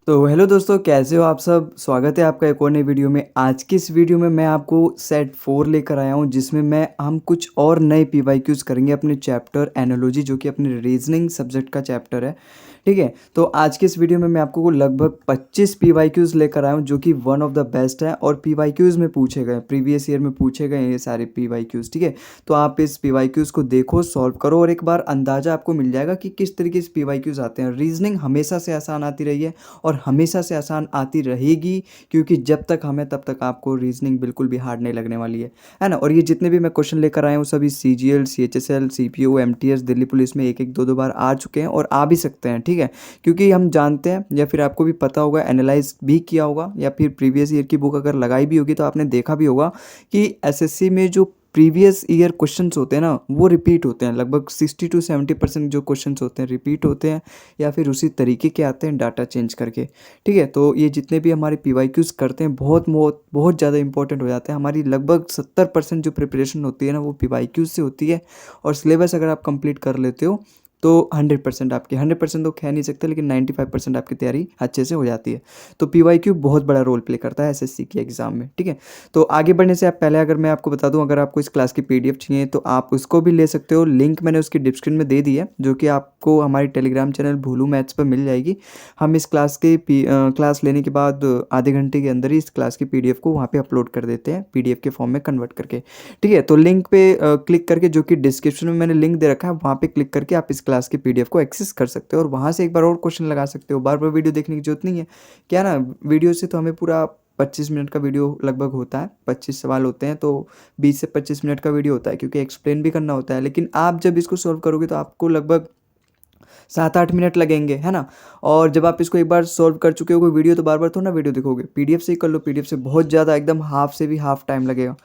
तो हेलो दोस्तों, कैसे हो आप सब। स्वागत है आपका एक और नई वीडियो में। आज की इस वीडियो में मैं आपको सेट 4 लेकर आया हूं, जिसमें हम कुछ और नए पीवाईक्यूज करेंगे अपने चैप्टर एनालॉजी, जो कि अपने रीजनिंग सब्जेक्ट का चैप्टर है। ठीक है, तो आज के इस वीडियो में मैं आपको लगभग 25 पीवाईक्यूज लेकर आया हूं, जो कि वन ऑफ द बेस्ट है और पीवाईक्यूज में पूछे गए, प्रीवियस ईयर में पूछे गए ये सारे पीवाईक्यूज। ठीक है, तो आप इस पीवाईक्यूज को देखो, सॉल्व करो और एक बार अंदाज़ा आपको मिल जाएगा कि किस तरीके से पीवाईक्यूज आते हैं। रीजनिंग हमेशा से आसान आती रही है और हमेशा से आसान आती रहेगी, क्योंकि जब तक हमें तब तक आपको रीजनिंग बिल्कुल भी हार्ड नहीं लगने वाली है ना। और ये जितने भी मैं क्वेश्चन लेकर आया हूँ सभी CGL, CHSL, CPO, MTS, Delhi police में एक एक दो दो बार आ चुके हैं और आ भी सकते हैं। ठीक है, क्योंकि हम जानते हैं या फिर आपको भी पता होगा, एनालाइज भी किया होगा या फिर प्रीवियस ईयर की बुक अगर लगाई भी होगी तो आपने देखा भी होगा कि SSC में जो प्रीवियस ईयर क्वेश्चंस होते हैं ना, वो रिपीट होते हैं। लगभग 60 to 70% जो क्वेश्चंस होते हैं रिपीट होते हैं या फिर उसी तरीके के आते हैं, डाटा चेंज करके। ठीक है, तो ये जितने भी हमारे पीवाईक्यूज करते हैं बहुत बहुत बहुत ज़्यादा इंपॉर्टेंट हो जाते हैं। हमारी लगभग 70% जो प्रिपरेशन होती है ना, वो पीवाईक्यूज से होती है। और सिलेबस अगर आप कंप्लीट कर लेते हो तो 100% आपकी, 100% तो कह नहीं सकते, लेकिन 95% आपकी तैयारी अच्छे से हो जाती है। तो पीवाईक्यू बहुत बड़ा रोल प्ले करता है SSC के एग्जाम में। ठीक है, तो आगे बढ़ने से आप पहले अगर मैं आपको बता दूं, अगर आपको इस क्लास की PDF चाहिए तो आप उसको भी ले सकते हो। लिंक मैंने उसकी डिस्क्रिप्शन में दे दी है, जो कि आपको हमारी टेलीग्राम चैनल भूलू मैथ्स पर मिल जाएगी। हम इस क्लास के क्लास लेने के बाद आधे घंटे के अंदर ही इस क्लास की PDF को वहाँ पे अपलोड कर देते हैं, PDF के फॉर्म में कन्वर्ट करके। ठीक है, तो लिंक पे क्लिक करके, जो कि डिस्क्रिप्शन में मैंने लिंक दे रखा है, वहाँ पे क्लिक करके आप इस क्लास की PDF को एक्सेस कर सकते हो और वहाँ से एक बार और क्वेश्चन लगा सकते हो। बार बार वीडियो देखने की जरूरत नहीं है। क्या ना, वीडियो से तो हमें पूरा 25 मिनट का वीडियो लगभग होता है, 25 सवाल होते हैं, तो 20 से 25 मिनट का वीडियो होता है, क्योंकि एक्सप्लेन भी करना होता है। लेकिन आप जब इसको सॉल्व करोगे तो आपको लगभग 7-8 मिनट लगेंगे, है ना। और जब आप इसको एक बार सॉल्व कर चुके हो वीडियो, तो बार बार थोड़ा ना वीडियो देखोगे, PDF से ही कर लो। PDF से बहुत ज़्यादा, एकदम हाफ से भी हाफ टाइम लगेगा।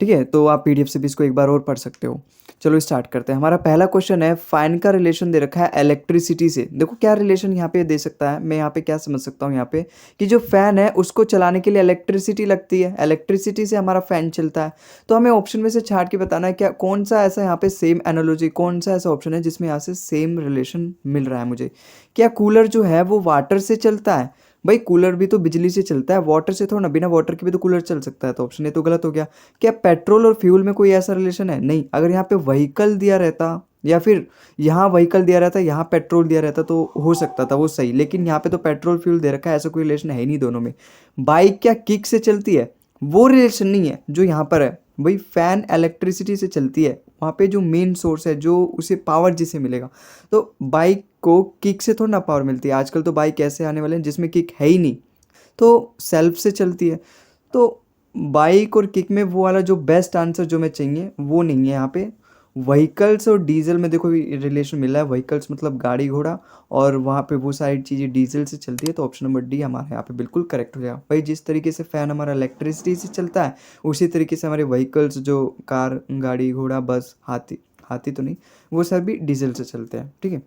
ठीक है, तो आप PDF से भी इसको एक बार और पढ़ सकते हो। चलो स्टार्ट करते हैं। हमारा पहला क्वेश्चन है, फाइन का रिलेशन दे रखा है इलेक्ट्रिसिटी से। देखो क्या रिलेशन यहाँ पे दे सकता है, मैं यहाँ पे क्या समझ सकता हूँ यहाँ पे, कि जो फैन है उसको चलाने के लिए इलेक्ट्रिसिटी लगती है, इलेक्ट्रिसिटी से हमारा फैन चलता है। तो हमें ऑप्शन में से छाट के बताना है क्या कौन सा ऐसा यहाँ पे सेम एनालॉजी, कौन सा ऐसा ऑप्शन है जिसमें यहाँ से सेम रिलेशन मिल रहा है मुझे। क्या कूलर जो है वो वाटर से चलता है? भाई कूलर भी तो बिजली से चलता है, वाटर से थोड़ा ना, बिना वाटर के भी तो कूलर चल सकता है। तो ऑप्शन ये तो गलत हो गया। क्या पेट्रोल और फ्यूल में कोई ऐसा रिलेशन है? नहीं। अगर यहाँ पे व्हीकल दिया रहता या फिर यहाँ व्हीकल दिया रहता, यहाँ पेट्रोल दिया रहता, तो हो सकता था वो सही। लेकिन यहाँ पे तो पेट्रोल फ्यूल दे रखा है, ऐसा कोई रिलेशन है ही नहीं दोनों में। बाइक क्या किक से चलती है? वो रिलेशन नहीं है जो यहाँ पर है। भाई फैन इलेक्ट्रिसिटी से चलती है, वहाँ पे जो मेन सोर्स है, जो उसे पावर जिसे मिलेगा। तो बाइक को किक से थोड़ा ना पावर मिलती है। आजकल तो बाइक ऐसे आने वाले हैं जिसमें किक है ही नहीं, तो सेल्फ से चलती है। तो बाइक और किक में वो वाला जो बेस्ट आंसर जो मैं चाहिए वो नहीं है यहाँ पे। व्हीकल्स और डीजल में देखो रिलेशन मिला है, व्हीकल्स मतलब गाड़ी घोड़ा, और वहाँ पे वो सारी चीज़ें डीजल से चलती है। तो ऑप्शन नंबर डी हमारे यहाँ पे बिल्कुल करेक्ट हो जाएगा। भाई जिस तरीके से फ़ैन हमारा इलेक्ट्रिसिटी से चलता है, उसी तरीके से हमारे व्हीकल्स जो कार, गाड़ी घोड़ा, बस, हाथी, हाथी तो नहीं, वो सब भी डीजल से चलते हैं। ठीक है,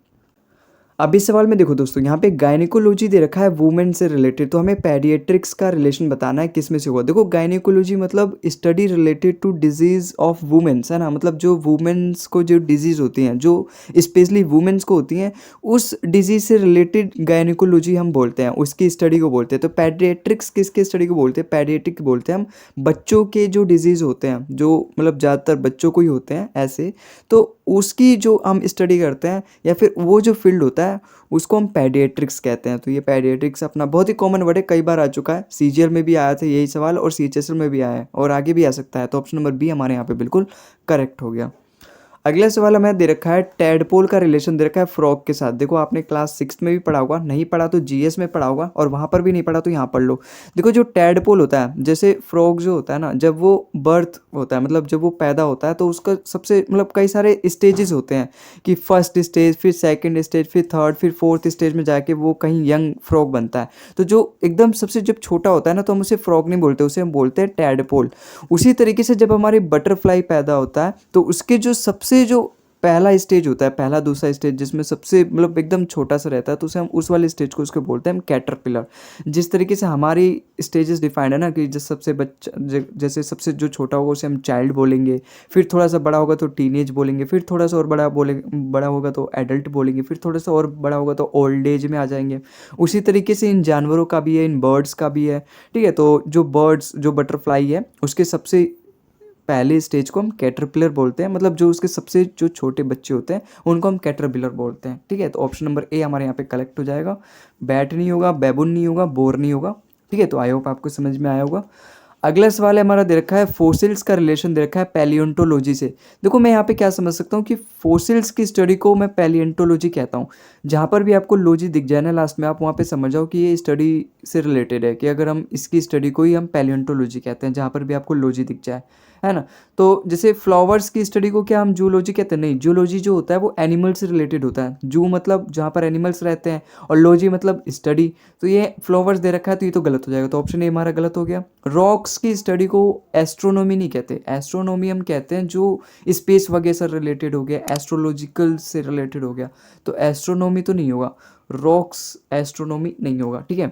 अब इस सवाल में देखो दोस्तों, यहाँ पे गायनिकोलॉजी दे रखा है वुमेन से रिलेटेड, तो हमें पेडिएट्रिक्स का रिलेशन बताना है किस में से होगा। देखो गायनिकोलॉजी मतलब study related to disease of women's, है ना। मतलब जो वुमेन्स को जो डिजीज़ होती हैं, जो स्पेशली वुमेन्स को होती हैं, उस डिजीज से रिलेटेड गायनिकोलॉजी हम बोलते हैं, उसकी स्टडी को बोलते हैं। तो पेडिएट्रिक्स किसके स्टडी को बोलते हैं? पेडिएट्रिक बोलते हैं हम बच्चों के जो डिजीज़ होते हैं, जो मतलब ज़्यादातर बच्चों को ही होते हैं ऐसे, तो उसकी जो हम स्टडी करते हैं या फिर वो जो फील्ड होता है, उसको हम पेडिएट्रिक्स कहते हैं। तो ये पेडिएट्रिक्स अपना बहुत ही कॉमन वर्ड है, कई बार आ चुका है, CGL में भी आया था यही सवाल और CHSL में भी आया है और आगे भी आ सकता है। तो ऑप्शन नंबर बी हमारे यहाँ पे बिल्कुल करेक्ट हो गया। अगला सवाल हमें दे रखा है, टैडपोल का रिलेशन दे रखा है फ्रॉग के साथ। देखो आपने क्लास 6 में भी पढ़ा होगा, नहीं पढ़ा तो GS में पढ़ा होगा, और वहाँ पर भी नहीं पढ़ा तो यहाँ पढ़ लो। देखो जो टैडपोल होता है, जैसे फ्रॉग जो होता है ना, जब वो बर्थ होता है, मतलब जब वो पैदा होता है, तो उसका सबसे मतलब कई सारे स्टेजेस होते हैं, कि फर्स्ट स्टेज, फिर सेकंड स्टेज, फिर थर्ड, फिर फोर्थ स्टेज में जाके वो कहीं यंग फ्रॉग बनता है। तो जो एकदम सबसे जब छोटा होता है ना, तो हम उसे फ्रॉग नहीं बोलते, उसे हम बोलते हैं टैडपोल। उसी तरीके से जब हमारी बटरफ्लाई पैदा होता है, तो उसके जो सबसे जो पहला स्टेज होता है, पहला दूसरा स्टेज, जिसमें सबसे मतलब एकदम छोटा सा रहता है, तो उसे हम उस वाले स्टेज को उसको बोलते हैं हम कैटरपिलर। जिस तरीके से हमारी स्टेजेस डिफाइंड है ना, कि जैसे सबसे बच्चा जैसे सबसे जो छोटा होगा उसे हम चाइल्ड बोलेंगे, फिर थोड़ा सा बड़ा होगा तो टीनेज बोलेंगे, फिर थोड़ा सा और बड़ा होगा तो एडल्ट बोलेंगे, फिर थोड़ा सा और बड़ा होगा तो ओल्ड एज में आ जाएंगे। उसी तरीके से इन जानवरों का भी है, इन बर्ड्स का भी है। ठीक है, तो जो बर्ड्स, जो बटरफ्लाई है, उसके सबसे पहले स्टेज को हम कैटरपिलर बोलते हैं, मतलब जो उसके सबसे जो छोटे बच्चे होते हैं उनको हम कैटरपिलर बोलते हैं। ठीक है, तो ऑप्शन नंबर ए हमारे यहाँ पे कलेक्ट हो जाएगा। बैट नहीं होगा, बैबून नहीं होगा, बोर नहीं होगा। ठीक है, तो आई होप आपको समझ में आया होगा। अगला सवाल है हमारा, दे रखा है फोसिल्स का रिलेशन दे रखा है पैलियोंटोलॉजी से। देखो मैं यहाँ पे क्या समझ सकता हूँ कि फोसिल्स की स्टडी को मैं पैलियोंटोलॉजी कहता हूँ। जहाँ पर भी आपको लॉजी दिख जाए ना लास्ट में, आप वहाँ पे समझ जाओ कि ये स्टडी से रिलेटेड है, कि अगर हम इसकी स्टडी को ही हम पैलियोंटोलॉजी कहते हैं, जहाँ पर भी आपको लॉजी दिख जाए, है ना। तो जैसे फ्लावर्स की स्टडी को क्या हम जूलॉजी कहते हैं? नहीं, जूलॉजी जो होता है वो एनिमल से रिलेटेड होता है। जू मतलब जहाँ पर एनिमल्स रहते हैं, और लॉजी मतलब स्टडी। तो ये फ्लावर्स दे रखा है, तो ये तो गलत हो जाएगा, तो ऑप्शन ए हमारा गलत हो गया। रॉक्स की स्टडी को एस्ट्रोनॉमी नहीं कहते, एस्ट्रोनॉमी हम कहते हैं जो स्पेस वगैरह से रिलेटेड हो गया, एस्ट्रोलॉजिकल से रिलेटेड हो गया, तो एस्ट्रोनॉमी तो नहीं होगा, रॉक्स एस्ट्रोनॉमी नहीं होगा। ठीक है,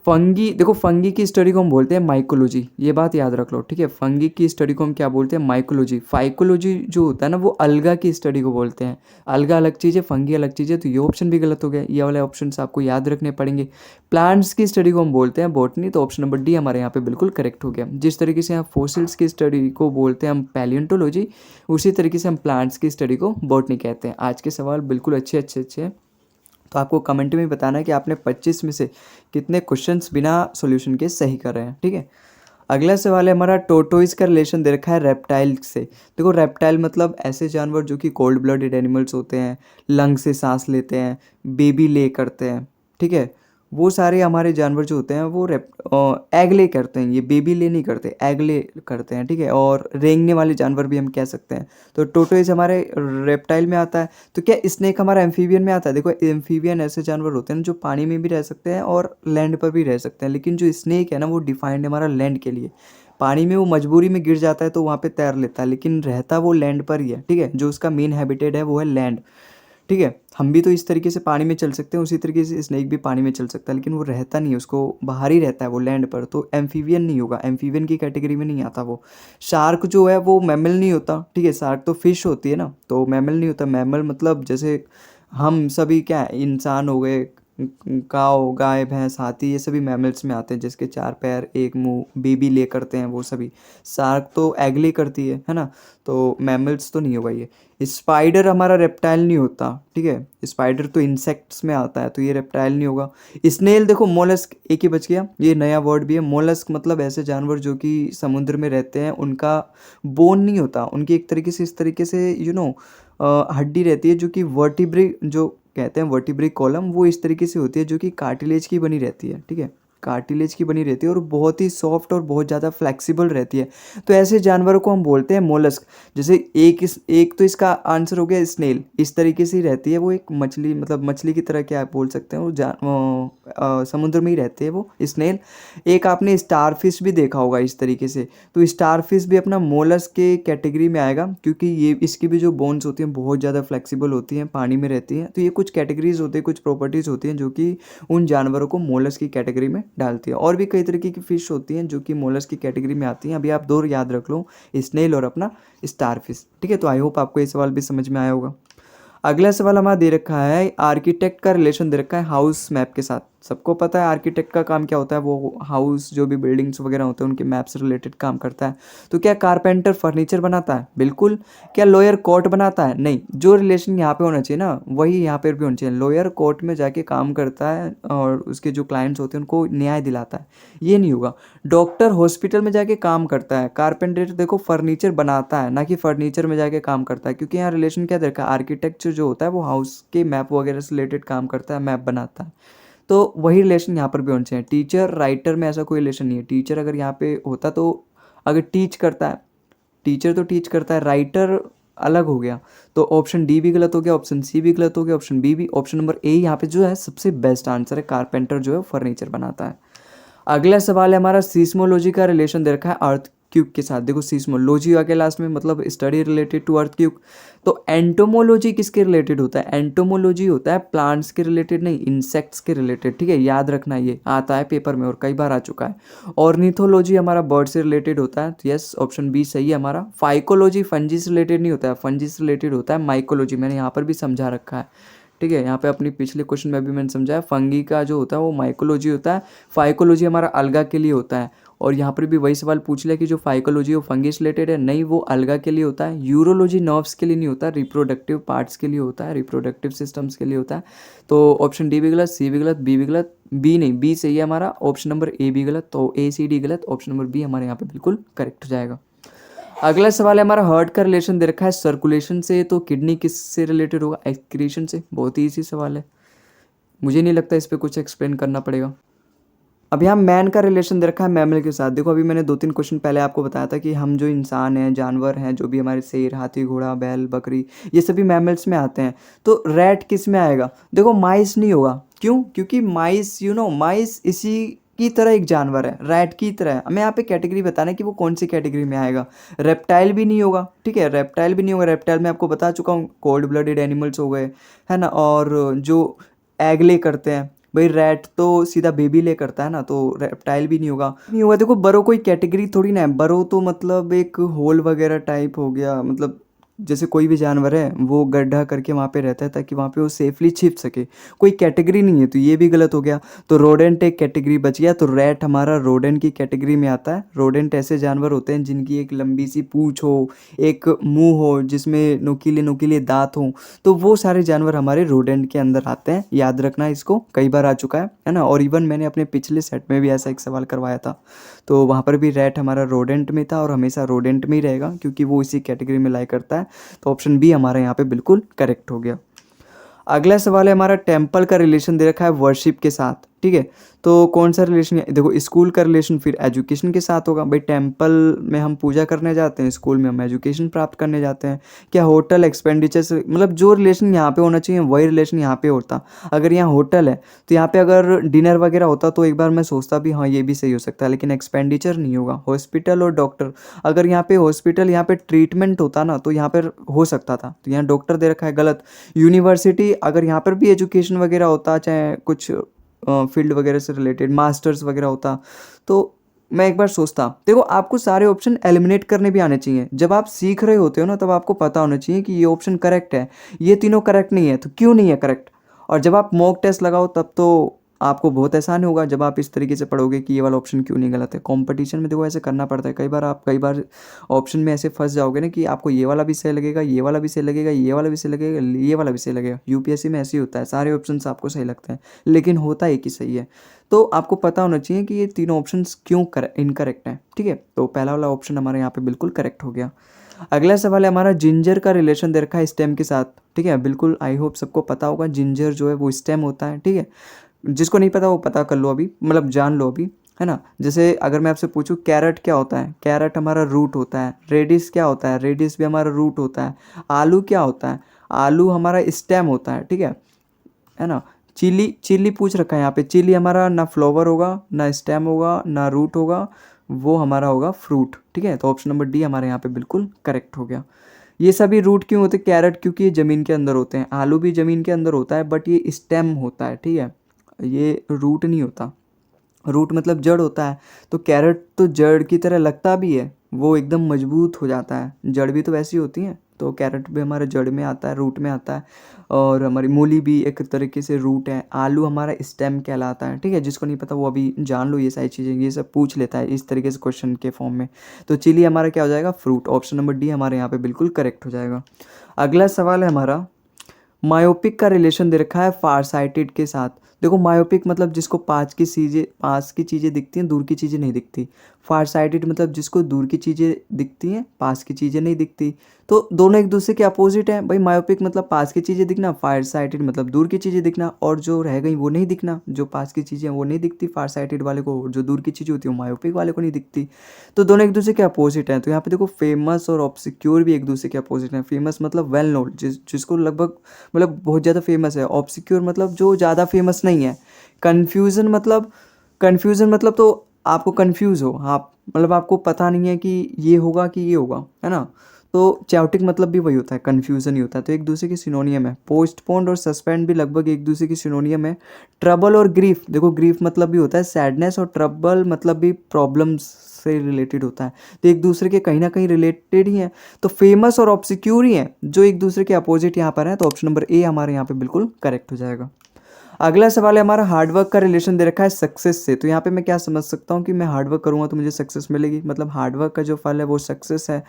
फंगी, देखो फंगी की स्टडी को हम बोलते हैं माइकोलॉजी, ये बात याद रख लो। ठीक है, फंगी की स्टडी को हम क्या बोलते हैं? माइकोलॉजी। फाइकोलॉजी जो होता है ना, वो अलगा की स्टडी को बोलते हैं। अलगा अलग चीज़ है, फंगी अलग चीज़ है, तो ये ऑप्शन भी गलत हो गया। ये वाले ऑप्शन आपको याद रखने पड़ेंगे। प्लांट्स की स्टडी को हम बोलते हैं बॉटनी, तो ऑप्शन नंबर डी हमारे यहाँ पे बिल्कुल करेक्ट हो गया। जिस तरीके से हम फोसिल्स की स्टडी को बोलते हैं हम पैलियोंटोलॉजी, उसी तरीके से हम प्लांट्स की स्टडी को बॉटनी कहते हैं। आज के सवाल बिल्कुल अच्छे हैं। तो आपको कमेंट में बताना है कि आपने 25 में से कितने क्वेश्चंस बिना सॉल्यूशन के सही कर रहे हैं। ठीक है, अगला सवाल है हमारा, टोटोइज का रिलेशन दे रखा है रेप्टाइल से। देखो रेप्टाइल मतलब ऐसे जानवर जो कि कोल्ड ब्लडेड एनिमल्स होते हैं, लंग से सांस लेते हैं, बेबी ले करते हैं। ठीक है, वो सारे हमारे जानवर जो होते हैं वो एग ले करते हैं, ये बेबी ले नहीं करते, एग ले करते हैं। ठीक है, और रेंगने वाले जानवर भी हम कह सकते हैं। तो टोटोइज हमारे रेप्टाइल में आता है। तो क्या स्नेक हमारा एम्फीबियन में आता है? देखो एम्फीबियन ऐसे जानवर होते हैं जो पानी में भी रह सकते हैं और लैंड पर भी रह सकते हैं, लेकिन जो स्नेक है ना वो डिफाइंड है हमारा लैंड के लिए। पानी में वो मजबूरी में गिर जाता है तो वहाँ पे तैर लेता है, लेकिन रहता वो लैंड पर ही है। ठीक है, जो उसका मेन हैबिटेट है वो है लैंड। ठीक है, हम भी तो इस तरीके से पानी में चल सकते हैं, उसी तरीके से स्नेक भी पानी में चल सकता है, लेकिन वो रहता नहीं है, उसको बाहर ही रहता है वो लैंड पर, तो एम्फीबियन नहीं होगा, एम्फीबियन की कैटेगरी में नहीं आता वो। शार्क जो है वो मैमल नहीं होता। ठीक है, शार्क तो फिश होती है ना, तो मैमल नहीं होता। मैमल मतलब जैसे हम सभी क्या है, इंसान हो गए, काऊ, गाय, भैंस, हाथी, ये सभी मैमल्स में आते हैं, जिसके 4 पैर, एक मुंह, बेबी ले करते हैं वो सभी। शार्क तो एग ले करती है ना, तो मैमल्स तो नहीं होगा ये। स्पाइडर हमारा रेप्टाइल नहीं होता। ठीक है, स्पाइडर तो इंसेक्ट्स में आता है, तो ये रेप्टाइल नहीं होगा। स्नेल, देखो मोलस्क, एक ही बच गया, ये नया वर्ड भी है। मोलस्क मतलब ऐसे जानवर जो कि समुद्र में रहते हैं, उनका बोन नहीं होता, उनकी एक तरीके से इस तरीके से हड्डी रहती है, जो कि वर्टिब्री जो कहते हैं, वर्टिब्री कॉलम, वो इस तरीके से होती है जो कि कार्टिलेज की बनी रहती है। ठीक है, कार्टिलेज की बनी रहती है और बहुत ही सॉफ्ट और बहुत ज़्यादा फ्लेक्सिबल रहती है। तो ऐसे जानवरों को हम बोलते हैं मोलस्क। जैसे एक तो इसका आंसर हो गया स्नेल, इस तरीके से ही रहती है वो, एक मछली, मतलब मछली की तरह क्या आप बोल सकते हैं, वो समुद्र में ही रहते हैं वो स्नेल। एक आपने स्टारफिश भी देखा होगा इस तरीके से, तो स्टारफिश भी अपना मोलस्क के कैटेगरी में आएगा, क्योंकि ये इसकी भी जो बोन्स होती हैं बहुत ज़्यादा फ्लेक्सिबल होती हैं, पानी में रहती हैं। तो ये कुछ कैटेगरीज होती है, कुछ प्रॉपर्टीज़ होती हैं जो कि उन जानवरों को मोलस्क की कैटेगरी में डालती है। और भी कई तरीके की फिश होती हैं जो कि मोलस्क की कैटेगरी में आती हैं। अभी आप दो याद रख लो, स्नेल और अपना स्टारफिश। ठीक है, तो आई होप आपको ये सवाल भी समझ में आया होगा। अगला सवाल हमारा दे रखा है, आर्किटेक्ट का रिलेशन दे रखा है हाउस मैप के साथ। सबको पता है आर्किटेक्ट का काम क्या होता है, वो हाउस जो भी बिल्डिंग्स वगैरह होते हैं उनके मैप से रिलेटेड काम करता है। तो क्या कारपेंटर फर्नीचर बनाता है? बिल्कुल। क्या लॉयर कोर्ट बनाता है? नहीं। जो रिलेशन यहाँ पे होना चाहिए ना, वही यहाँ पर भी होना चाहिए। लॉयर कोर्ट में जाके काम करता है और उसके जो क्लाइंट्स होते हैं उनको न्याय दिलाता है, ये नहीं होगा। डॉक्टर हॉस्पिटल में जाके काम करता है। कारपेंटर देखो फर्नीचर बनाता है, ना कि फर्नीचर में जाके काम करता है, क्योंकि यहाँ रिलेशन क्या देखा, आर्किटेक्चर जो होता है वो हाउस के मैप वगैरह से रिलेटेड काम करता है, मैप बनाता है। तो वही रिलेशन यहाँ पर भी होना चाहिए। टीचर राइटर में ऐसा कोई रिलेशन नहीं है। टीचर अगर यहाँ पे होता तो अगर टीच करता है, टीचर तो टीच करता है, राइटर अलग हो गया। तो ऑप्शन डी भी गलत हो गया, ऑप्शन सी भी गलत हो गया, ऑप्शन बी भी, ऑप्शन नंबर ए यहाँ पे जो है सबसे बेस्ट आंसर है। कारपेंटर जो है फर्नीचर बनाता है। अगला सवाल है हमारा, सीस्मोलॉजी का रिलेशन दे रखा है अर्थ क्यूब के साथ। देखो सीस्मोलॉजी आ गया लास्ट में, मतलब study related to earth cube. तो एंटोमोलॉजी किसके रिलेटेड होता है? एंटोमोलॉजी होता है प्लांट्स के रिलेटेड, नहीं इंसेक्ट्स के रिलेटेड, ठीक है, याद रखना, ये आता है पेपर में और कई बार आ चुका है। ऑर्निथोलॉजी हमारा बर्ड से रिलेटेड होता है, तो यस ऑप्शन बी सही है हमारा। फाइकोलॉजी फंजी से रिलेटेड नहीं होता है, फंजी से रिलेटेड होता है माइकोलॉजी, मैंने यहाँ पर भी समझा रखा है, ठीक है, यहाँ पे अपनी पिछले क्वेश्चन में भी मैंने समझाया, फंगी का जो होता है वो माइकोलॉजी होता है, फाइकोलॉजी हमारा अलगा के लिए होता है। और यहाँ पर भी वही सवाल पूछ लिया कि जो फाइकोलॉजी वो फंगी से रिलेटेड है, नहीं वो अलगा के लिए होता है। यूरोलॉजी नर्व्स के लिए नहीं होता, रिप्रोडक्टिव पार्ट्स के लिए होता है, रिप्रोडक्टिव सिस्टम्स के लिए होता है। तो ऑप्शन डी भी गलत, सी भी गलत, बी भी गलत, बी नहीं, बी सही है हमारा, ऑप्शन नंबर ए भी गलत, तो ए सी डी गलत, ऑप्शन नंबर बी हमारे यहाँ पे बिल्कुल करेक्ट हो जाएगा। अगला सवाल है हमारा, हार्ट का रिलेशन दे रखा है सर्कुलेशन से, तो किडनी किस से रिलेटेड होगा? एक्सक्रीशन से। बहुत ही ईजी सवाल है, मुझे नहीं लगता इस पर कुछ एक्सप्लेन करना पड़ेगा। अब यहाँ मैन का रिलेशन दे रखा है मैमल के साथ। देखो अभी मैंने 2-3 क्वेश्चन पहले आपको बताया था कि हम जो इंसान हैं, जानवर हैं, जो भी हमारे शेर, हाथी, घोड़ा, बैल, बकरी, ये सभी मैमल्स में आते हैं। तो रैट किस में आएगा? देखो माइस नहीं होगा, क्यों? क्योंकि माइस माइस इसी की तरह एक जानवर है, रैट की तरह है। हमें यहाँ पे कैटेगरी बताना है कि वो कौन सी कैटेगरी में आएगा। रेप्टाइल भी नहीं होगा, ठीक है, रेप्टाइल भी नहीं होगा। रेप्टाइल में आपको बता चुका हूँ, कोल्ड ब्लडेड एनिमल्स हो गए, है ना, और जो एग ले करते हैं, भाई रैट तो सीधा बेबी ले करता है ना, तो रेप्टाइल भी नहीं होगा, नहीं होगा। देखो बरो कोई कैटेगरी थोड़ी ना है, बरो तो मतलब एक होल वगैरह टाइप हो गया, मतलब जैसे कोई भी जानवर है वो गड्ढा करके वहाँ पे रहता है ताकि वहाँ पे वो सेफली छिप सके, कोई कैटेगरी नहीं है, तो ये भी गलत हो गया। तो रोडेंट एक कैटेगरी बच गया, तो रैट हमारा रोडेंट की कैटेगरी में आता है। रोडेंट ऐसे जानवर होते हैं जिनकी एक लंबी सी पूँछ हो, एक मुंह हो जिसमें नुकीले नुकीले दांत हों, तो वो सारे जानवर हमारे रोडेंट के अंदर आते हैं। याद रखना, इसको कई बार आ चुका है ना। और इवन मैंने अपने पिछले सेट में भी ऐसा एक सवाल करवाया था, तो वहाँ पर भी रैट हमारा रोडेंट में था और हमेशा रोडेंट में ही रहेगा क्योंकि वो इसी कैटेगरी में लाई करता है। तो ऑप्शन बी हमारा यहाँ पे बिल्कुल करेक्ट हो गया। अगला सवाल है हमारा, टेम्पल का रिलेशन दे रखा है वर्शिप के साथ, ठीक है, तो कौन सा रिलेशन है? देखो स्कूल का रिलेशन फिर एजुकेशन के साथ होगा। भाई टेम्पल में हम पूजा करने जाते हैं, स्कूल में हम एजुकेशन प्राप्त करने जाते हैं। क्या होटल एक्सपेंडिचर से, मतलब जो रिलेशन यहाँ पे होना चाहिए वही रिलेशन यहाँ पे होता। अगर यहाँ होटल है तो यहाँ पे अगर डिनर वगैरह होता तो एक बार मैं सोचता भी हाँ ये भी सही हो सकता है, लेकिन एक्सपेंडिचर नहीं होगा। हॉस्पिटल और डॉक्टर, अगर यहाँ पे हॉस्पिटल, यहाँ पे ट्रीटमेंट होता ना तो यहाँ पर हो सकता था, तो यहाँ डॉक्टर दे रखा है, गलत। यूनिवर्सिटी, अगर यहाँ पर भी एजुकेशन वगैरह होता, चाहे कुछ फील्ड वगैरह से रिलेटेड मास्टर्स वगैरह होता, तो मैं एक बार सोचता। देखो आपको सारे ऑप्शन एलिमिनेट करने भी आने चाहिए। जब आप सीख रहे होते हो ना तब आपको पता होना चाहिए कि ये ऑप्शन करेक्ट है, ये तीनों करेक्ट नहीं है, तो क्यों नहीं है करेक्ट। और जब आप मॉक टेस्ट लगाओ तब तो आपको बहुत आसान होगा, जब आप इस तरीके से पढ़ोगे कि ये वाला ऑप्शन क्यों नहीं गलत है। कंपटीशन में देखो ऐसे करना पड़ता है, कई बार ऑप्शन में ऐसे फंस जाओगे ना कि आपको ये वाला भी सही लगेगा, ये वाला भी सही लगेगा, ये वाला भी सही लगेगा, ये वाला भी सही लगेगा। यूपीएससी में ऐसे ही होता है, सारे ऑप्शन आपको सही लगते हैं लेकिन होता एक ही सही है। तो आपको पता होना चाहिए कि ये तीनों ऑप्शन क्यों इनकरेक्ट हैं, ठीक है। तो पहला वाला ऑप्शन हमारे यहाँ पे बिल्कुल करेक्ट हो गया। अगला सवाल है हमारा, जिंजर का रिलेशन दे रखा है स्टेम के साथ, ठीक है, बिल्कुल आई होप सबको पता होगा। जिंजर जो है वो स्टेम होता है, ठीक है, जिसको नहीं पता वो पता कर लो अभी, मतलब जान लो अभी, है ना। जैसे अगर मैं आपसे पूछूं कैरेट क्या होता है, कैरेट हमारा रूट होता है। रेडिस क्या होता है, रेडिस भी हमारा रूट होता है। आलू क्या होता है, आलू हमारा स्टेम होता है, ठीक है ना। चिली, चिली पूछ रखा है यहाँ पे, चिली हमारा ना फ्लावर होगा, ना स्टेम होगा, ना रूट होगा, वो हमारा होगा फ्रूट, ठीक है। तो ऑप्शन नंबर डी हमारे यहाँ पे बिल्कुल करेक्ट हो गया। ये सभी रूट क्यों होते हैं? कैरेट क्योंकि ये ज़मीन के अंदर होते हैं, आलू भी ज़मीन के अंदर होता है बट ये स्टेम होता है, ठीक है, ये रूट नहीं होता। रूट मतलब जड़ होता है, तो कैरेट तो जड़ की तरह लगता भी है, वो एकदम मजबूत हो जाता है, जड़ भी तो वैसी होती हैं, तो कैरेट भी हमारे जड़ में आता है, रूट में आता है। और हमारी मूली भी एक तरीके से रूट है। आलू हमारा स्टेम कहलाता है, ठीक है, जिसको नहीं पता वो अभी जान लो, ये सारी चीज़ें ये सब पूछ लेता है इस तरीके से क्वेश्चन के फॉर्म में। तो चिली हमारा क्या हो जाएगा, फ्रूट। ऑप्शन नंबर डी हमारे यहाँ पे बिल्कुल करेक्ट हो जाएगा। अगला सवाल है हमारा, मायोपिक का रिलेशन दे रखा है फार साइटेड के साथ। देखो मायोपिक मतलब जिसको पास की चीज़ें दिखती हैं, दूर की चीज़ें नहीं दिखती। फार साइटेड मतलब जिसको दूर की चीज़ें दिखती हैं, पास की चीज़ें नहीं दिखती। तो दोनों एक दूसरे के अपोजिट हैं भाई। मायोपिक मतलब पास की चीज़ें दिखना, फार साइटेड मतलब दूर की चीज़ें दिखना, और जो रह गई वो नहीं दिखना। जो पास की चीज़ें वो नहीं दिखती फार साइटेड वाले को, और जो दूर की चीज़ें होती है वो मायोपिक वाले को नहीं दिखती। तो दोनों एक दूसरे के अपोजिट हैं। तो यहाँ पे देखो फेमस और ऑब्सक्योर भी एक दूसरे के अपोजिट हैं। फेमस मतलब वेल नोन, जिसको लगभग मतलब बहुत ज़्यादा फेमस है। ऑब्सक्योर मतलब जो ज़्यादा फेमस नहीं है। कन्फ्यूज़न मतलब तो आपको कन्फ्यूज़ हो, आप मतलब आपको पता नहीं है कि ये होगा कि ये होगा, है ना। तो chaotic मतलब भी वही होता है, कन्फ्यूज़न ही होता है। तो एक दूसरे की सिनोनियम है। पोस्टपोन्ड और सस्पेंड भी लगभग एक दूसरे की सिनोनियम है। ट्रबल और ग्रीफ, देखो ग्रीफ मतलब भी होता है सैडनेस, और ट्रबल मतलब भी प्रॉब्लम्स से रिलेटेड होता है। तो एक दूसरे के कहीं ना कहीं रिलेटेड ही है। तो फेमस और ऑब्सक्यूर ही है, जो एक दूसरे के अपोजिट यहाँ पर है। तो ऑप्शन नंबर ए हमारे यहाँ पे बिल्कुल करेक्ट हो जाएगा। अगला सवाल है हमारा, हार्डवर्क का रिलेशन दे रखा है सक्सेस से। तो यहाँ पे मैं क्या समझ सकता हूँ कि मैं हार्डवर्क करूँगा तो मुझे सक्सेस मिलेगी, मतलब हार्डवर्क का जो फल है वो सक्सेस है।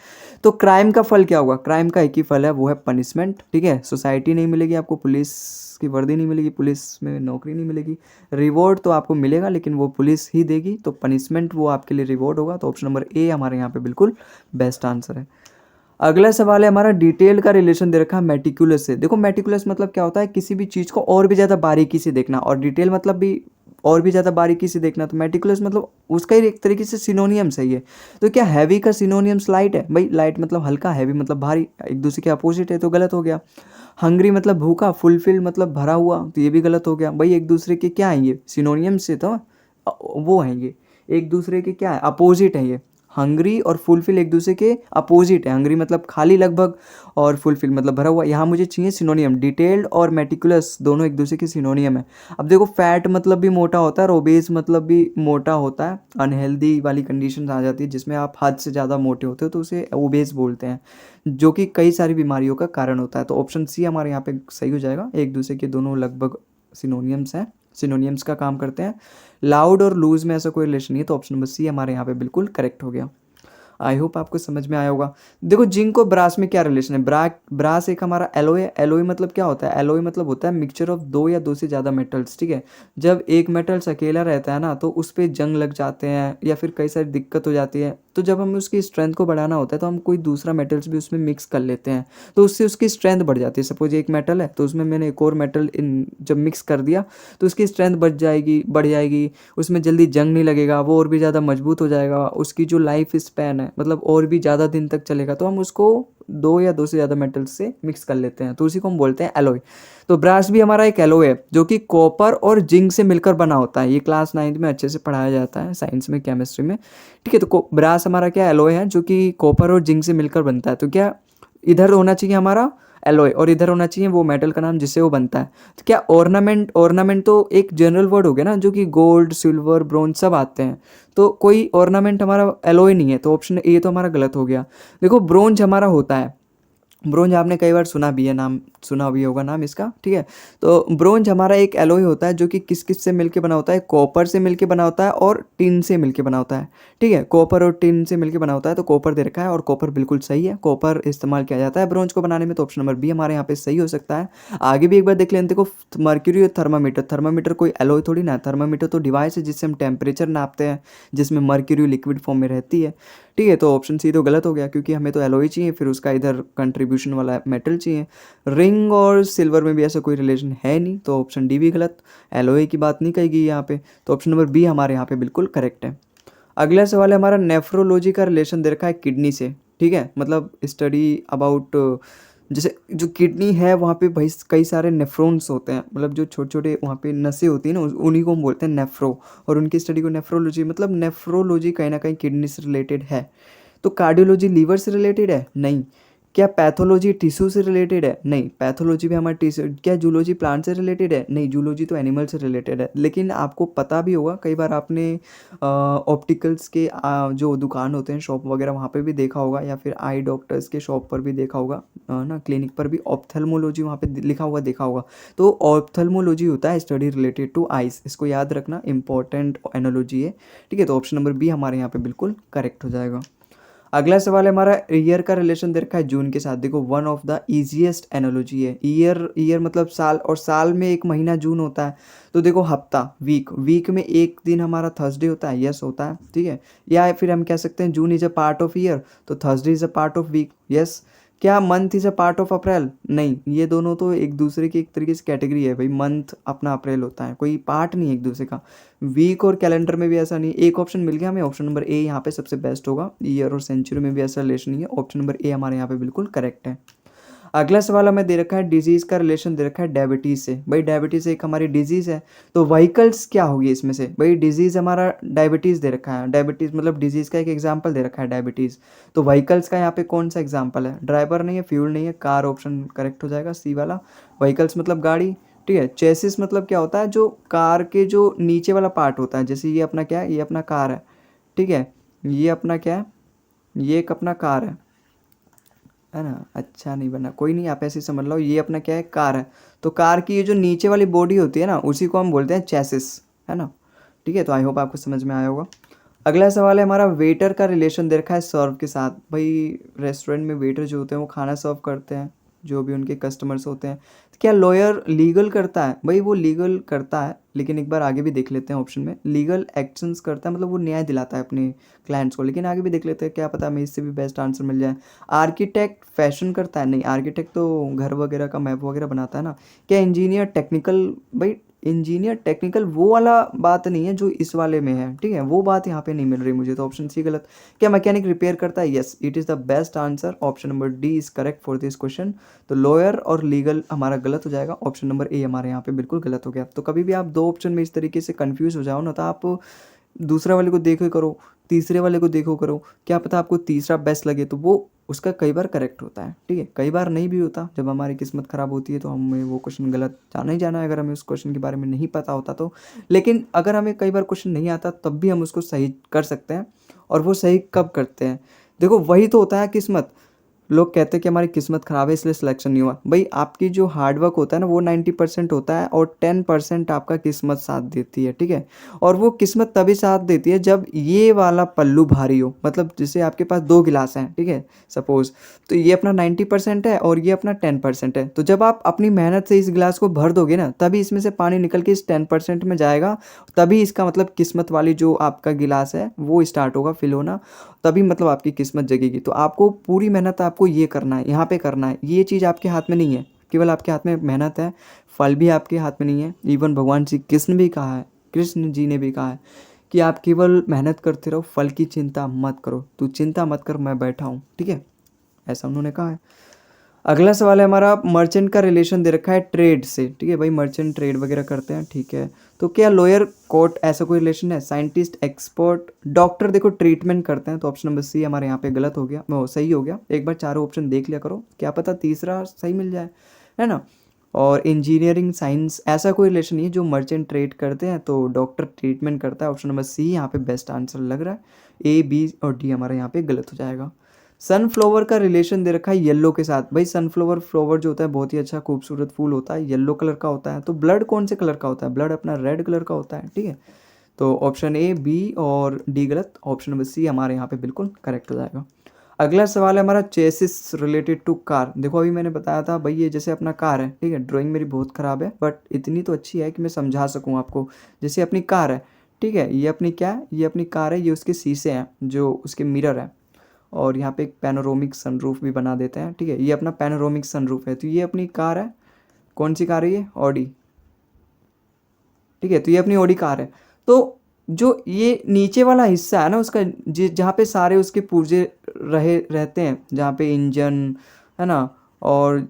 तो क्राइम का फल क्या होगा? क्राइम का एक ही फल है, वो है पनिशमेंट। ठीक है, सोसाइटी नहीं मिलेगी आपको, पुलिस की वर्दी नहीं मिलेगी, पुलिस में नौकरी नहीं मिलेगी। रिवॉर्ड तो आपको मिलेगा लेकिन वो पुलिस ही देगी, तो पनिशमेंट वो आपके लिए रिवॉर्ड होगा। तो ऑप्शन नंबर ए हमारे यहाँ पे बिल्कुल बेस्ट आंसर है। अगला सवाल है हमारा, डिटेल का रिलेशन दे रखा है मेटिकुलस से। देखो मेटिकुलस मतलब क्या होता है? किसी भी चीज़ को और भी ज़्यादा बारीकी से देखना, और डिटेल मतलब भी और भी ज़्यादा बारीकी से देखना। तो मेटिकुलस मतलब उसका ही एक तरीके से सिनोनियम सही है। तो क्या हैवी का सिनोनियम्स लाइट है? भाई लाइट मतलब हल्का, हैवी मतलब भारी, एक दूसरे के अपोजिट है, तो गलत हो गया। हंग्री मतलब भूखा, फुलफिल मतलब भरा हुआ, तो ये भी गलत हो गया। भाई एक दूसरे के क्या है ये? सिनोनियम से तो वो हैं ये, एक दूसरे के क्या है? अपोजिट है ये। हंग्री और फुलफिल एक दूसरे के अपोजिट है। हंग्री मतलब खाली लगभग, और फुलफिल मतलब भरा हुआ। यहाँ मुझे चाहिए सिनोनियम, डिटेल्ड और मेटिकुलस दोनों एक दूसरे के सिनोनियम है। अब देखो फैट मतलब भी मोटा होता है और ओबेस मतलब भी मोटा होता है। अनहेल्दी वाली कंडीशन आ जाती है जिसमें आप हद से ज़्यादा मोटे होते हो, तो उसे ओबेस बोलते हैं, जो कि कई सारी बीमारियों का कारण होता है। तो ऑप्शन सी हमारे यहाँ पे सही हो जाएगा। एक दूसरे के दोनों लगभग सिनोनियम्स हैं, सिनोनियम्स का काम करते हैं। लाउड और लूज में ऐसा कोई रिलेशन नहीं है, तो ऑप्शन नंबर सी हमारे यहाँ पे बिल्कुल करेक्ट हो गया। आई होप आपको समझ में आया होगा। देखो जिंक और ब्रास में क्या रिलेशन है? ब्रास एक हमारा एलोय है। एलोय मतलब क्या होता है? एलोय मतलब होता है मिक्सचर ऑफ दो या दो से ज़्यादा मेटल्स। ठीक है, जब एक मेटल्स अकेला रहता है ना, तो उस पर जंग लग जाते हैं या फिर कई सारी दिक्कत हो जाती है। तो जब हमें उसकी स्ट्रेंथ को बढ़ाना होता है तो हम कोई दूसरा मेटल्स भी उसमें मिक्स कर लेते हैं, तो उससे उसकी स्ट्रेंथ बढ़ जाती है। सपोज एक मेटल है तो उसमें मैंने एक और मेटल इन जब मिक्स कर दिया तो उसकी स्ट्रेंथ बढ़ जाएगी, उसमें जल्दी जंग नहीं लगेगा, वो और भी ज़्यादा मजबूत हो जाएगा, उसकी जो लाइफ स्पैन है मतलब और भी ज़्यादा दिन तक चलेगा। तो हम उसको दो या दो से ज़्यादा मेटल्स से मिक्स कर लेते हैं, तो उसी को हम बोलते हैं एलॉय। तो ब्रास भी हमारा एक एलॉय है जो कि कॉपर और जिंक से मिलकर बना होता है। ये क्लास 9th में अच्छे से पढ़ाया जाता है, साइंस में, केमिस्ट्री में। ठीक है, तो ब्रास हमारा क्या एलॉय है जो कि कॉपर और जिंक से मिलकर बनता है। तो क्या इधर होना चाहिए हमारा एलॉय और इधर होना चाहिए वो मेटल का नाम जिससे वो बनता है। तो क्या ऑर्नामेंट, ऑर्नामेंट तो एक जनरल वर्ड हो गया ना, जो कि गोल्ड, सिल्वर, ब्रोंज सब आते हैं। तो कोई ऑर्नामेंट हमारा एलॉय नहीं है, तो ऑप्शन ए तो हमारा गलत हो गया। देखो ब्रोंज हमारा होता है, ब्रोंज आपने कई बार सुना भी है, नाम सुना भी होगा नाम इसका। ठीक है, तो ब्रोंज हमारा एक एलॉय होता है जो कि किस किस से मिलके बना होता है? कॉपर से मिलके बना होता है और टिन से मिलके बना होता है। ठीक है, कॉपर और टिन से मिलके बना होता है, तो कॉपर दे रखा है और कॉपर बिल्कुल सही है। कॉपर इस्तेमाल किया जाता है ब्रोंज को बनाने में, तो ऑप्शन नंबर बी हमारे यहाँ पे सही हो सकता है। आगे भी एक बार देख लेते। देखो मर्क्यूरी और थर्मामीटर, थर्मामीटर कोई एलॉय थोड़ी ना है। थर्मामीटर तो डिवाइस है जिससे हम टेम्परेचर नापते हैं, जिसमें मर्क्यूरी लिक्विड फॉर्म में रहती है। ठीक है, तो ऑप्शन सी तो गलत हो गया क्योंकि हमें तो एलॉय चाहिए, फिर उसका इधर कंट्रीब्यूशन वाला मेटल चाहिए। रिंग और सिल्वर में भी ऐसा कोई रिलेशन है नहीं, तो ऑप्शन डी भी गलत। एलॉय की बात नहीं कही गई यहाँ पे, तो ऑप्शन नंबर बी हमारे यहाँ पे बिल्कुल करेक्ट है। अगला सवाल है हमारा, नेफ्रोलॉजी का रिलेशन दे रखा है किडनी से। ठीक है, मतलब स्टडी अबाउट, जैसे जो किडनी है वहाँ पे भाई कई सारे नेफ्रॉन्स होते हैं, मतलब जो छोटे छोटे वहाँ पे नसें होती हैं ना, उन्हीं को हम बोलते हैं नेफ्रो, और उनकी स्टडी को नेफ्रोलॉजी। मतलब नेफ्रोलॉजी कहीं ना कहीं किडनी से रिलेटेड है। तो कार्डियोलॉजी लीवर से रिलेटेड है? नहीं। क्या पैथोलॉजी टिश्यू से रिलेटेड है? नहीं, पैथोलॉजी भी हमारे टिश्यू। क्या जूलॉजी प्लांट से रिलेटेड है? नहीं, जूलॉजी तो एनिमल से रिलेटेड है। लेकिन आपको पता भी होगा, कई बार आपने ऑप्टिकल्स के जो दुकान होते हैं, शॉप वगैरह, वहाँ पे भी देखा होगा, या फिर आई डॉक्टर्स के शॉप पर भी देखा होगा, ना क्लिनिक पर भी ऑप्थेल्मोलॉजी वहाँ पे लिखा हुआ देखा होगा। तो ऑप्थेल्मोलॉजी होता है स्टडी रिलेटेड टू आइज, इसको याद रखना, इंपॉर्टेंट एनोलॉजी है। ठीक है, तो ऑप्शन नंबर बी हमारे यहाँ पे बिल्कुल करेक्ट हो जाएगा। अगला सवाल है हमारा, ईयर का रिलेशन दे रखा है जून के साथ। देखो one of the easiest analogy है ईयर। ईयर मतलब साल, और साल में एक महीना जून होता है। तो देखो हफ्ता, वीक, वीक में एक दिन हमारा थर्सडे होता है, यस होता है। ठीक है, या फिर हम कह सकते हैं June is a part of year, तो Thursday is a part of week, yes. क्या month is a part of April? नहीं, ये दोनों तो एक दूसरे की एक तरीके से कैटेगरी है भाई। मंथ अपना अप्रैल होता है, कोई पार्ट नहीं है एक दूसरे का। वीक और कैलेंडर में भी ऐसा नहीं। एक ऑप्शन मिल गया हमें, ऑप्शन नंबर ए यहाँ पे सबसे बेस्ट होगा। ईयर और सेंचुरी में भी ऐसा रिलेशन नहीं है, ऑप्शन नंबर ए हमारे यहाँ पे बिल्कुल करेक्ट है। अगला सवाल हमें दे रखा है डिजीज़ का रिलेशन दे रखा है डायबिटीज़ से। भाई डायबिटीज़ एक हमारी डिजीज़ है, तो व्हीकल्स क्या होगी इसमें से? भाई डिजीज़ हमारा डायबिटीज़ दे रखा है, डायबिटीज़ मतलब डिजीज़ का एक एग्जांपल दे रखा है डायबिटीज़। तो व्हीकल्स का यहाँ पे कौन सा एग्जांपल है? ड्राइवर नहीं है, फ्यूल नहीं है, कार ऑप्शन करेक्ट हो जाएगा सी वाला। व्हीकल्स मतलब गाड़ी, ठीक है। चेसिस मतलब क्या होता है? जो कार के जो नीचे वाला पार्ट होता है, जैसे ये अपना क्या है? ये अपना कार है, ठीक है। ये अपना क्या है? ये एक अपना कार है ना? अच्छा नहीं बना, कोई नहीं, आप ऐसे ही समझ लो। ये अपना क्या है? कार है। तो कार की ये जो नीचे वाली बॉडी होती है ना, उसी को हम बोलते हैं चेसिस, है ना? ठीक है, तो आई होप आपको समझ में आया होगा। अगला सवाल है हमारा वेटर का रिलेशन दे रखा है सर्व के साथ। भाई रेस्टोरेंट में वेटर जो होते हैं वो खाना सर्व करते हैं, जो भी उनके कस्टमर्स होते हैं। तो क्या लॉयर लीगल करता है? भाई वो लीगल करता है, लेकिन एक बार आगे भी देख लेते हैं ऑप्शन में। लीगल एक्शंस करता है मतलब वो न्याय दिलाता है अपने क्लाइंट्स को, लेकिन आगे भी देख लेते हैं, क्या पता हमें इससे भी बेस्ट आंसर मिल जाए। आर्किटेक्ट फैशन करता है? नहीं, आर्किटेक्ट तो घर वगैरह का मैप वगैरह बनाता है ना। क्या इंजीनियर टेक्निकल? भाई इंजीनियर टेक्निकल वो वाला बात नहीं है जो इस वाले में है, ठीक है, वो बात यहाँ पे नहीं मिल रही मुझे, तो ऑप्शन सी गलत। क्या मैकेनिक रिपेयर करता है? Yes, it is the best answer, option number D is correct for this question. तो लॉयर और लीगल हमारा गलत हो जाएगा, ऑप्शन नंबर ए हमारे यहाँ पे बिल्कुल गलत हो गया। तो कभी भी आप दो ऑप्शन में इस तरीके से कंफ्यूज हो जाओ ना, तो आप दूसरे वाले को देखो करो, तीसरे वाले को देखो करो, क्या पता आपको तीसरा बेस्ट लगे, तो वो उसका कई बार करेक्ट होता है, ठीक है। कई बार नहीं भी होता, जब हमारी किस्मत ख़राब होती है तो हमें वो क्वेश्चन गलत जाना ही जाना है, अगर हमें उस क्वेश्चन के बारे में नहीं पता होता तो। लेकिन अगर हमें कई बार क्वेश्चन नहीं आता तब भी हम उसको सही कर सकते हैं। और वो सही कब करते हैं? देखो वही तो होता है किस्मत। लोग कहते हैं कि हमारी किस्मत ख़राब है इसलिए सिलेक्शन नहीं हुआ। भाई आपकी जो हार्डवर्क होता है ना वो 90% होता है, और 10% आपका किस्मत साथ देती है, ठीक है। और वो किस्मत तभी साथ देती है जब ये वाला पल्लू भारी हो, मतलब जैसे आपके पास 2 गिलास हैं, ठीक है, सपोज़। तो ये अपना 90% है और ये अपना 10% है। तो जब आप अपनी मेहनत से इस गिलास को भर दोगे ना, तभी इसमें से पानी निकल के इस 10% में जाएगा। तभी इसका मतलब किस्मत वाली जो आपका गिलास है वो स्टार्ट होगा फिल होना, तभी मतलब आपकी किस्मत जगेगी। तो आपको पूरी मेहनत आपको ये करना है, यहाँ पे करना है। ये चीज़ आपके हाथ में नहीं है, केवल आपके हाथ में मेहनत है, फल भी आपके हाथ में नहीं है। इवन भगवान श्री कृष्ण भी कहा है, कृष्ण जी ने भी कहा है कि आप केवल मेहनत करते रहो, फल की चिंता मत करो। तू चिंता मत कर, मैं बैठा हूँ, ठीक है, ऐसा उन्होंने कहा है। अगला सवाल है हमारा मर्चेंट का रिलेशन दे रखा है ट्रेड से, ठीक है। भाई मर्चेंट ट्रेड वगैरह करते हैं, ठीक है। तो क्या लॉयर कोर्ट ऐसा कोई रिलेशन है? साइंटिस्ट, एक्सपर्ट, डॉक्टर देखो ट्रीटमेंट करते हैं, तो ऑप्शन नंबर सी हमारे यहाँ पे गलत हो गया, वो सही हो गया। एक बार चारों ऑप्शन देख लिया करो, क्या पता तीसरा सही मिल जाए, है ना। और इंजीनियरिंग साइंस ऐसा कोई रिलेशन नहीं है। जो मर्चेंट ट्रेड करते हैं तो डॉक्टर ट्रीटमेंट करता है, ऑप्शन नंबर सी यहाँ पे बेस्ट आंसर लग रहा है। ए, बी और डी हमारे यहाँ पे गलत हो जाएगा। सनफ्लावर का रिलेशन दे रखा है येलो के साथ। भाई सनफ्लावर फ्लावर जो होता है बहुत ही अच्छा खूबसूरत फूल होता है, येलो कलर का होता है। तो ब्लड कौन से कलर का होता है? ब्लड अपना रेड कलर का होता है, ठीक है। तो ऑप्शन ए, बी और डी गलत, ऑप्शन नंबर सी हमारे यहाँ पे बिल्कुल करेक्ट हो जाएगा। अगला सवाल है हमारा चेसिस रिलेटेड टू कार। देखो अभी मैंने बताया था भाई ये जैसे अपना कार है, ठीक है। ड्राइंग मेरी बहुत ख़राब है बट इतनी तो अच्छी है कि मैं समझा सकूँ आपको। जैसे अपनी कार है, ठीक है, ये अपनी क्या है? ये अपनी कार है, ये उसके शीशे हैं जो उसके मिरर है, और यहाँ पे एक पैनोरामिक सनरूफ भी बना देते हैं, ठीक है। ये अपना पैनोरामिक सनरूफ है, तो ये अपनी कार है। कौन सी कार है ये? ऑडी, ठीक है। तो ये अपनी ऑडी कार है। तो जो ये नीचे वाला हिस्सा है ना उसका, जहाँ पे सारे उसके पुर्जे रहते हैं, जहाँ पे इंजन है ना, और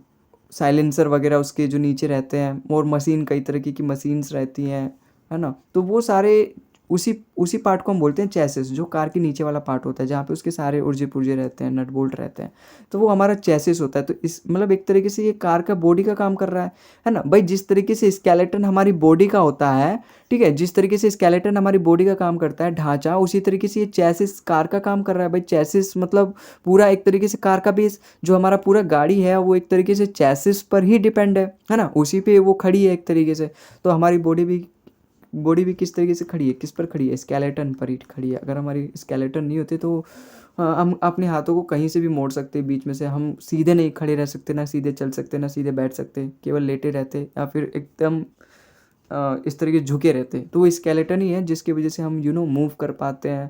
साइलेंसर वगैरह उसके जो नीचे रहते हैं, और मशीन कई तरह की मशीन्स रहती हैं, है ना। तो वो सारे उसी उसी पार्ट को हम बोलते हैं चैसिस, जो कार के नीचे वाला पार्ट होता है, जहाँ पे उसके सारे उर्जे पुर्जे रहते हैं, नट बोल्ट रहते हैं। तो वो हमारा चैसिस होता है। तो इस मतलब एक तरीके से ये कार का बॉडी का काम कर रहा है ना। भाई जिस तरीके से स्केलेटन हमारी बॉडी का होता है, ठीक है, जिस तरीके से स्केलेटन हमारी बॉडी का काम करता है, ढांचा, उसी तरीके से ये चैसिस कार का काम कर रहा है। भाई चैसिस मतलब पूरा एक तरीके से कार का बेस, जो हमारा पूरा गाड़ी है वो एक तरीके से चैसिस पर ही डिपेंड है ना, उसी पे वो खड़ी है एक तरीके से। तो हमारी बॉडी भी किस तरीके से खड़ी है? किस पर खड़ी है? स्केलेटन पर ही खड़ी है। अगर हमारी स्केलेटन नहीं होती तो हम अपने हाथों को कहीं से भी मोड़ सकते, बीच में से हम सीधे नहीं खड़े रह सकते, ना सीधे चल सकते, ना सीधे बैठ सकते, केवल लेटे रहते या फिर एकदम इस तरीके झुके रहते। तो वो स्केलेटन ही है जिसकी वजह से हम मूव कर पाते हैं,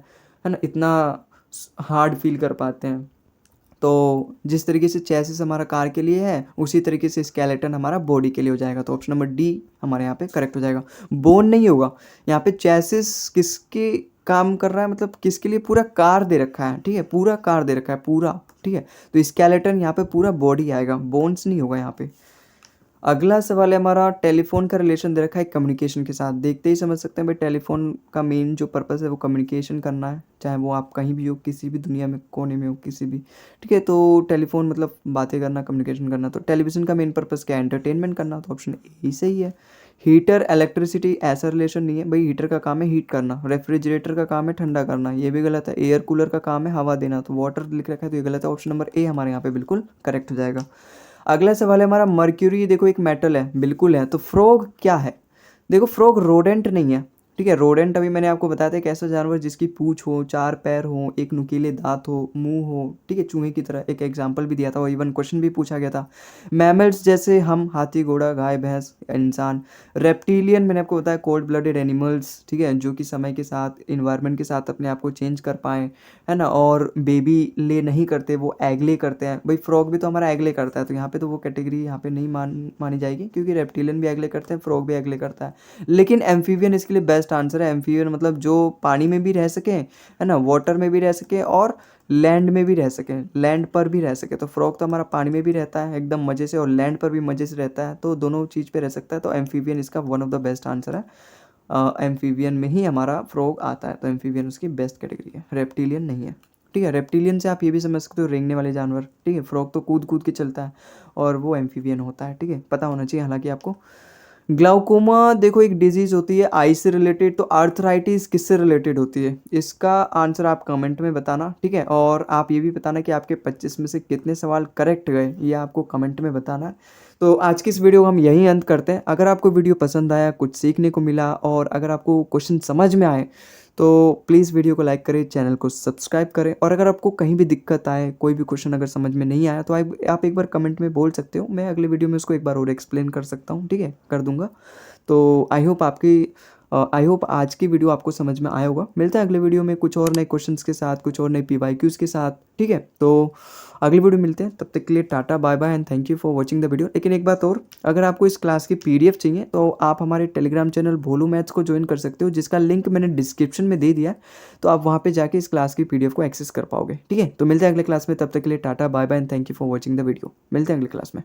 है ना, इतना हार्ड फील कर पाते हैं। तो जिस तरीके से चेसिस हमारा कार के लिए है उसी तरीके से स्केलेटन हमारा बॉडी के लिए हो जाएगा। तो ऑप्शन नंबर डी हमारे यहाँ पे करेक्ट हो जाएगा। बोन नहीं होगा यहाँ पे। चेसिस किसके काम कर रहा है, मतलब किसके लिए, पूरा कार दे रखा है, ठीक है, पूरा कार दे रखा है पूरा, ठीक है। तो स्केलेटन यहाँ पे पूरा बॉडी आएगा, बोन्स नहीं होगा यहाँ पे। अगला सवाल है हमारा, टेलीफोन का रिलेशन दे रखा है कम्युनिकेशन के साथ। देखते ही समझ सकते हैं भाई, टेलीफोन का मेन जो पर्पस है वो कम्युनिकेशन करना है, चाहे वो आप कहीं भी हो, किसी भी दुनिया में कोने में हो, किसी भी, ठीक है। तो टेलीफोन मतलब बातें करना, कम्युनिकेशन करना। तो टेलीविज़न का मेन पर्पस क्या है, एंटरटेनमेंट करना, तो ऑप्शन ए सही है। हीटर इलेक्ट्रिसिटी ऐसा रिलेशन नहीं है भाई, हीटर का काम है हीट करना, रेफ्रिजरेटर का काम है ठंडा करना, ये भी गलत है। एयर कूलर का काम है हवा देना, तो वाटर लिख रखा है तो ये गलत है। ऑप्शन नंबर ए हमारे यहाँ पे बिल्कुल करेक्ट हो जाएगा। अगला सवाल है हमारा, मर्क्यूरी देखो एक मेटल है, बिल्कुल है। तो फ्रॉग क्या है, देखो फ्रॉग रोडेंट नहीं है, ठीक है। रोडेंट अभी मैंने आपको बताया था, एक ऐसा जानवर जिसकी पूंछ हो, चार पैर हो, एक नुकीले दांत हो, मुंह हो, ठीक है, चूहे की तरह। एक एग्जांपल भी दिया था और इवन क्वेश्चन भी पूछा गया था। मैमल्स जैसे हम, हाथी, घोड़ा, गाय, भैंस, इंसान। रेप्टिलियन मैंने आपको बताया, कोल्ड ब्लडेड एनिमल्स, ठीक है, जो कि समय के साथ, इन्वायरमेंट के साथ अपने आप को चेंज कर पाएँ, है ना। और बेबी ले नहीं करते, वो एग ले करते हैं। भाई फ्रॉग भी तो हमारा एग ले करता है, तो यहाँ पे तो वो कैटेगरी यहाँ पे नहीं मानी जाएगी, क्योंकि रेप्टिलियन भी एग ले करते हैं, फ्रॉग भी एग ले करता है। लेकिन एम्फीबियन इसके लिए बेस्ट आंसर है। एम्फीबियन मतलब जो पानी में भी रह सके, है ना, वाटर में भी रह सके और लैंड में भी रह सके, लैंड पर भी रह सके। तो फ्रॉग तो हमारा पानी में भी रहता है एकदम मज़े से, और लैंड पर भी मज़े से रहता है, तो दोनों चीज़ पे रह सकता है। तो एम्फीबियन इसका one of the best answer है। एम्फीबियन में ही हमारा फ्रॉग आता है, तो एम्फीबियन उसकी बेस्ट कैटेगरी है, रेप्टिलियन नहीं है, ठीक है। रेप्टिलियन से आप ये भी समझ सकते हो, रेंगने वाले जानवर, ठीक है। फ्रॉग तो कूद कूद के चलता है, और वो एम्फीबियन होता है, ठीक है, पता होना चाहिए हालांकि आपको। ग्लाउकोमा देखो एक डिजीज़ होती है आई से रिलेटेड, तो आर्थराइटिस किससे रिलेटेड होती है, इसका आंसर आप कमेंट में बताना, ठीक है। और आप ये भी बताना कि आपके 25 में से कितने सवाल करेक्ट गए, ये आपको कमेंट में बताना है। तो आज की इस वीडियो को हम यहीं अंत करते हैं। अगर आपको वीडियो पसंद आया, कुछ सीखने को मिला, और अगर आपको क्वेश्चन समझ में आए, तो प्लीज़ वीडियो को लाइक करें, चैनल को सब्सक्राइब करें। और अगर आपको कहीं भी दिक्कत आए, कोई भी क्वेश्चन अगर समझ में नहीं आया, तो आप एक बार कमेंट में बोल सकते हो, मैं अगले वीडियो में उसको एक बार और एक्सप्लेन कर सकता हूँ, ठीक है, कर दूंगा। तो आई होप आज की वीडियो आपको समझ में आया होगा। मिलता है अगले वीडियो में कुछ और नए क्वेश्चंस के साथ, कुछ और नए PYQs के साथ, ठीक है। तो अगली वीडियो मिलते हैं, तब तक के लिए tata bye bye and thank you for watching the video. लेकिन एक बात और, अगर आपको इस क्लास की PDF चाहिए, तो आप हमारे टेलीग्राम चैनल भोलू मैथ्स को ज्वाइन कर सकते हो, जिसका लिंक मैंने डिस्क्रिप्शन में दे दिया है। तो आप वहाँ पे जाके इस क्लास की PDF को एक्सेस कर पाओगे, ठीक है। तो मिलते हैं अगले क्लास में, तब तक के लिए tata bye bye and thank you for watching the video. मिलते हैं अगले क्लास में।